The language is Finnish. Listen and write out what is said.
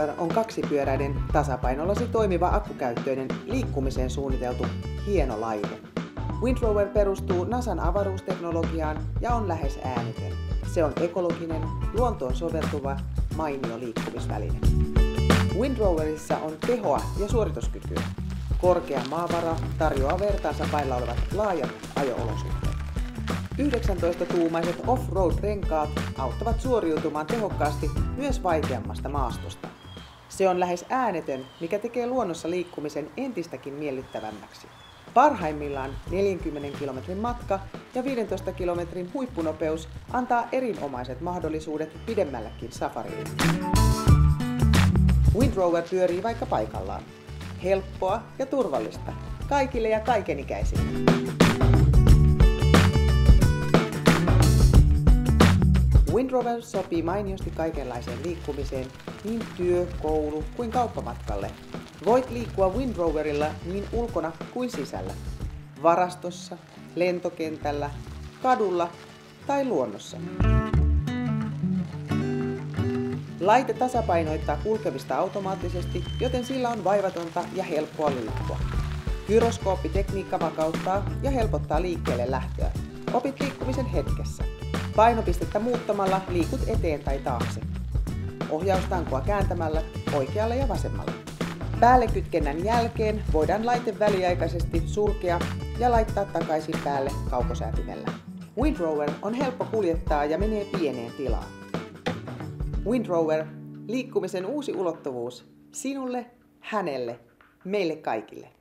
Rover on kaksipyöräinen, tasapainollasi toimiva akkukäyttöinen, liikkumiseen suunniteltu hieno laite. Wind Rover perustuu NASAn avaruusteknologiaan ja on lähes äänetön. Se on ekologinen, luontoon soveltuva, mainio liikkumisväline. Wind Roverissa on tehoa ja suorituskykyä. Korkea maavara tarjoaa vertaansa vailla olevat laajat ajo-olosuhteet. 19-tuumaiset off-road-renkaat auttavat suoriutumaan tehokkaasti myös vaikeammasta maastosta. Se on lähes äänetön, mikä tekee luonnossa liikkumisen entistäkin miellyttävämmäksi. Parhaimmillaan 40 kilometrin matka ja 15 kilometrin huippunopeus antaa erinomaiset mahdollisuudet pidemmällekin safarille. Wind Rover pyörii vaikka paikallaan. Helppoa ja turvallista kaikille ja kaikenikäisille. Wind Rover sopii mainiosti kaikenlaiseen liikkumiseen, niin työ-, koulu- kuin kauppamatkalle. Voit liikkua Wind Roverilla niin ulkona kuin sisällä. Varastossa, lentokentällä, kadulla tai luonnossa. Laite tasapainoittaa kulkevista automaattisesti, joten sillä on vaivatonta ja helppoa liikkua. Gyroskooppitekniikka vakauttaa ja helpottaa liikkeelle lähtöä. Opit liikkumisen hetkessä. Painopistettä muuttamalla liikut eteen tai taakse. Ohjaustankoa kääntämällä oikealle ja vasemmalle. Päällekytkennän jälkeen voidaan laite väliaikaisesti sulkea ja laittaa takaisin päälle kaukosäätimellä. Wind Rover on helppo kuljettaa ja menee pieneen tilaan. Wind Rover, liikkumisen uusi ulottuvuus. Sinulle, hänelle, meille kaikille.